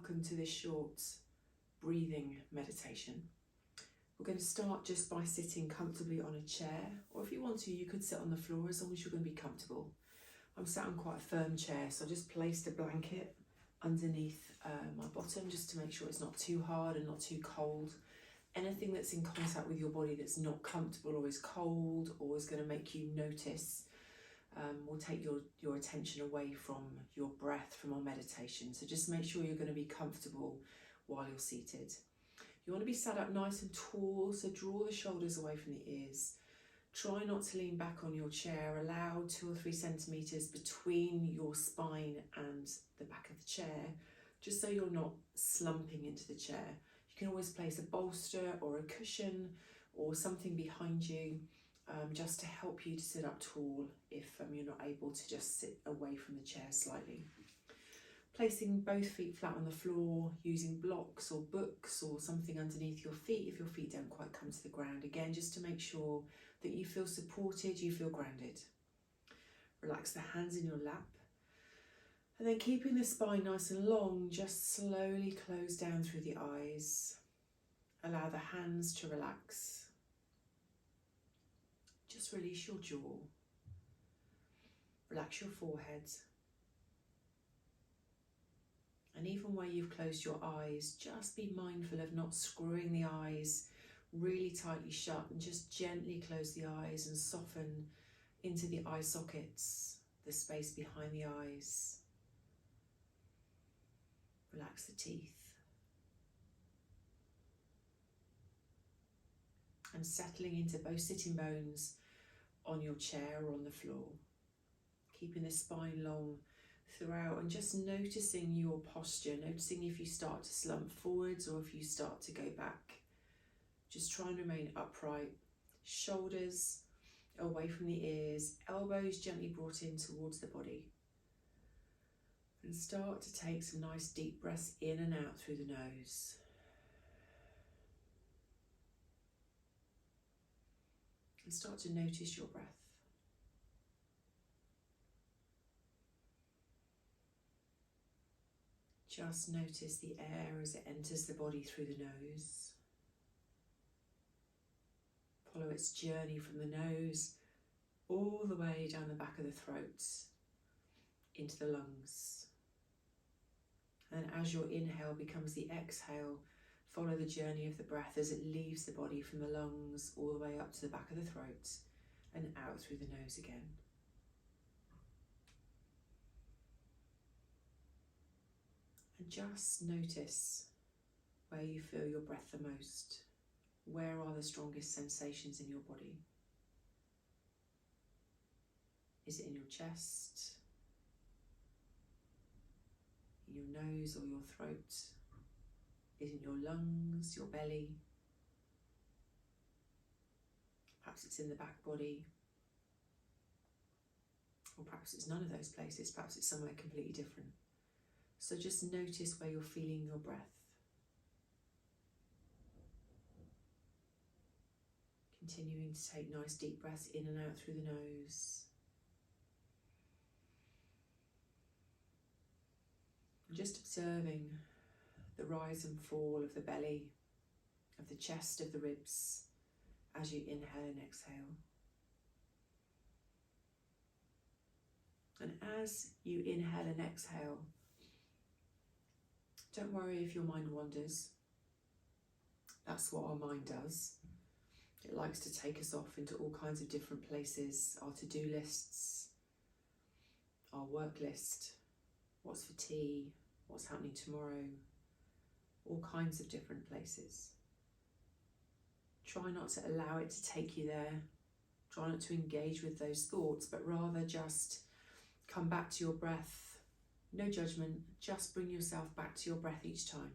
welcome to this short breathing meditation. We're going to start just by sitting comfortably on a chair, or if you want to, you could sit on the floor as long as you're going to be comfortable. I'm sat on quite a firm chair, so I just placed a blanket underneath my bottom just to make sure it's not too hard and not too cold. Anything that's in contact with your body that's not comfortable or is cold or is going to make you notice will take your attention away from your breath, from our meditation. So just make sure you're going to be comfortable while you're seated. You want to be sat up nice and tall, so draw the shoulders away from the ears. Try not to lean back on your chair. Allow 2 or 3 centimetres between your spine and the back of the chair, just so you're not slumping into the chair. You can always place a bolster or a cushion or something behind you just to help you to sit up tall if you're not able to just sit away from the chair slightly. Placing both feet flat on the floor, using blocks or books or something underneath your feet if your feet don't quite come to the ground. Again, just to make sure that you feel supported, you feel grounded. Relax the hands in your lap. And then keeping the spine nice and long, just slowly close down through the eyes. Allow the hands to relax. Just release your jaw. Relax your forehead. And even where you've closed your eyes, just be mindful of not screwing the eyes really tightly shut, and just gently close the eyes and soften into the eye sockets, the space behind the eyes. Relax the teeth. And settling into both sitting bones on your chair or on the floor. Keeping the spine long throughout and just noticing your posture, noticing if you start to slump forwards or if you start to go back. Just try and remain upright, shoulders away from the ears, elbows gently brought in towards the body. And start to take some nice deep breaths in and out through the nose. And start to notice your breath. Just notice the air as it enters the body through the nose. Follow its journey from the nose all the way down the back of the throat into the lungs. And as your inhale becomes the exhale, follow the journey of the breath as it leaves the body from the lungs all the way up to the back of the throat and out through the nose again. And just notice where you feel your breath the most. Where are the strongest sensations in your body? Is it in your chest? In your nose or your throat? Is it in your lungs, your belly? Perhaps it's in the back body. Or perhaps it's none of those places. Perhaps it's somewhere completely different. So just notice where you're feeling your breath. Continuing to take nice deep breaths in and out through the nose. And just observing the rise and fall of the belly, of the chest, of the ribs as you inhale and exhale. And as you inhale and exhale, don't worry if your mind wanders. That's what our mind does. It likes to take us off into all kinds of different places, our to-do lists, our work list, what's for tea, what's happening tomorrow, all kinds of different places. Try not to allow it to take you there. Try not to engage with those thoughts, but rather just come back to your breath. No judgment, just bring yourself back to your breath each time.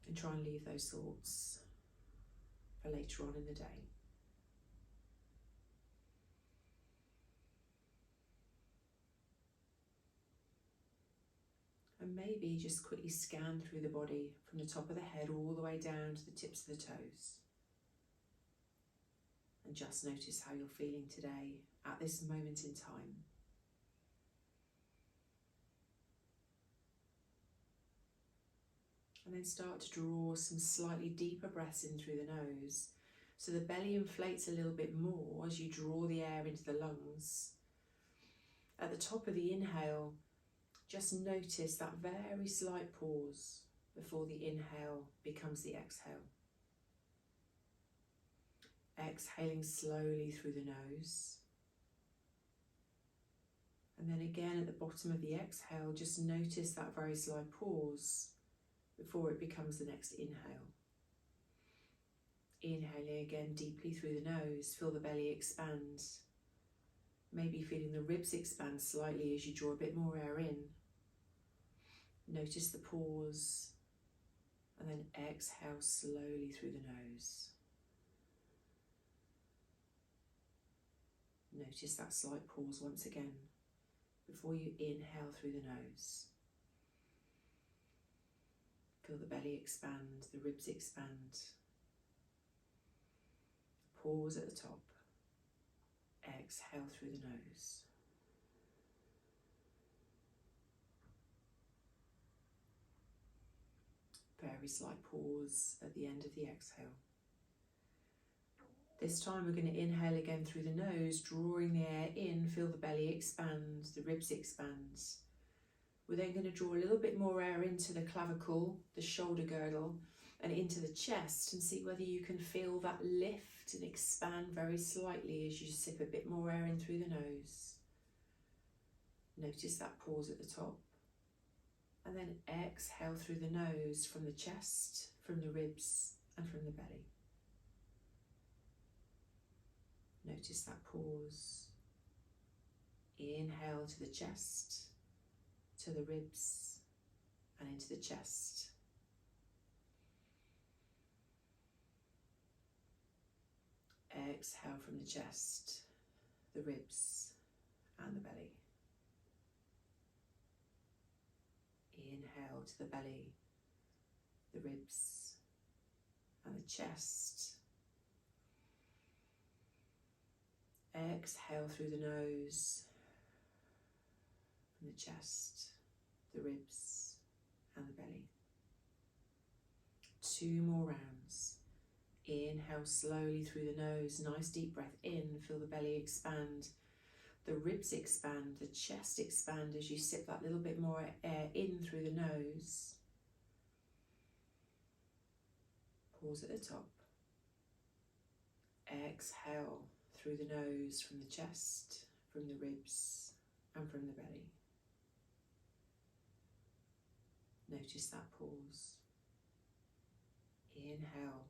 And try and leave those thoughts for later on in the day. And maybe just quickly scan through the body from the top of the head all the way down to the tips of the toes. And just notice how you're feeling today at this moment in time. And then start to draw some slightly deeper breaths in through the nose. So the belly inflates a little bit more as you draw the air into the lungs. At the top of the inhale, just notice that very slight pause before the inhale becomes the exhale. Exhaling slowly through the nose. And then again at the bottom of the exhale, just notice that very slight pause before it becomes the next inhale. Inhaling again deeply through the nose, feel the belly expand. Maybe feeling the ribs expand slightly as you draw a bit more air in. Notice the pause, and then exhale slowly through the nose. Notice that slight pause once again before you inhale through the nose. Feel the belly expand, the ribs expand. Pause at the top. Exhale through the nose. Very slight pause at the end of the exhale. This time we're going to inhale again through the nose, drawing the air in, feel the belly expand, the ribs expand. We're then going to draw a little bit more air into the clavicle, the shoulder girdle, and into the chest, and see whether you can feel that lift and expand very slightly as you sip a bit more air in through the nose. Notice that pause at the top. And then exhale through the nose from the chest, from the ribs, and from the belly. Notice that pause. Inhale to the chest, to the ribs, and into the chest. Exhale from the chest, the ribs, and the belly. Inhale to the belly, the ribs, and the chest. Exhale through the nose, from the chest, the ribs, and the belly. 2 more rounds. Inhale slowly through the nose, nice deep breath in, feel the belly expand, the ribs expand, the chest expand as you sip that little bit more air in through the nose. Pause at the top. Exhale through the nose, from the chest, from the ribs, and from the belly. Notice that pause. Inhale.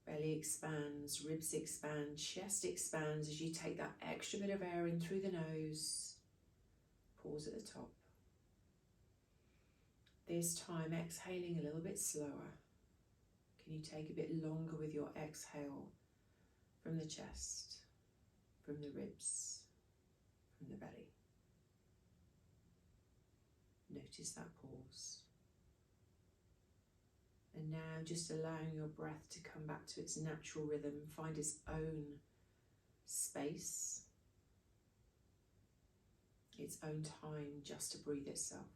Belly expands, ribs expand, chest expands as you take that extra bit of air in through the nose. Pause at the top. This time exhaling a little bit slower. Can you take a bit longer with your exhale from the chest, from the ribs, from the belly? Notice that pause. And now just allowing your breath to come back to its natural rhythm, find its own space, its own time just to breathe itself.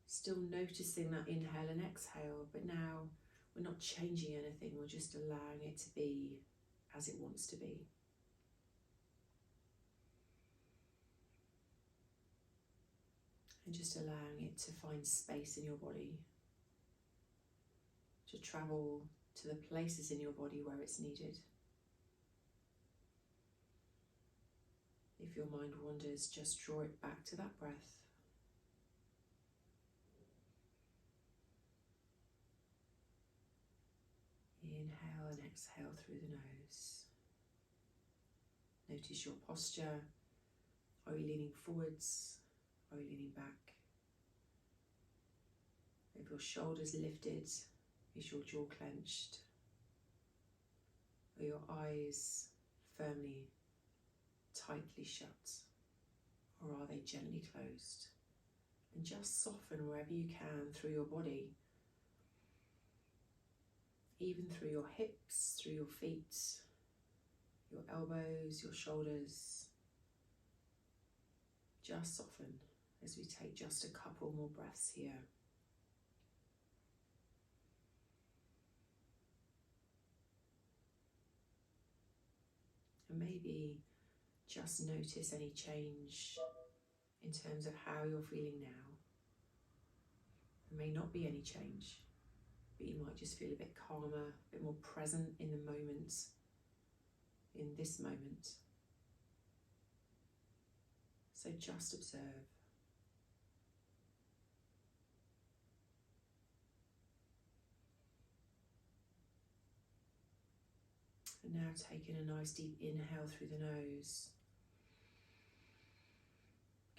Still noticing that inhale and exhale, but now we're not changing anything, we're just allowing it to be as it wants to be. And just allowing it to find space in your body, to travel to the places in your body where it's needed. If your mind wanders, just draw it back to that breath. Inhale and exhale through the nose. Notice your posture. Are you leaning forwards? Are you leaning back? If your shoulders lifted, is your jaw clenched? Are your eyes firmly, tightly shut? Or are they gently closed? And just soften wherever you can through your body, even through your hips, through your feet, your elbows, your shoulders. Just soften as we take just a couple more breaths here. And maybe just notice any change in terms of how you're feeling now. There may not be any change, but you might just feel a bit calmer, a bit more present in the moment, in this moment. So just observe. And now taking a nice deep inhale through the nose.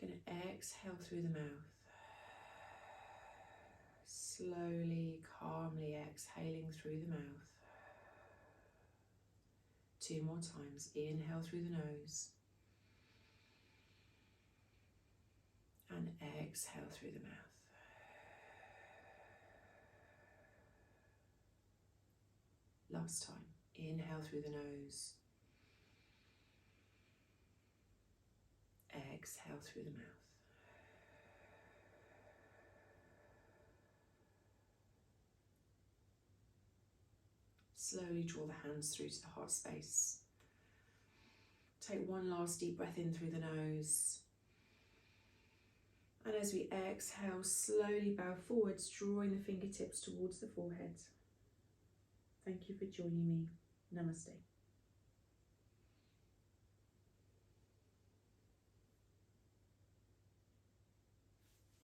Going to exhale through the mouth. Slowly, calmly exhaling through the mouth. 2 more times. Inhale through the nose. And exhale through the mouth. Last time. Inhale through the nose. Exhale through the mouth. Slowly draw the hands through to the heart space. Take one last deep breath in through the nose. And as we exhale, slowly bow forwards, drawing the fingertips towards the forehead. Thank you for joining me. Namaste.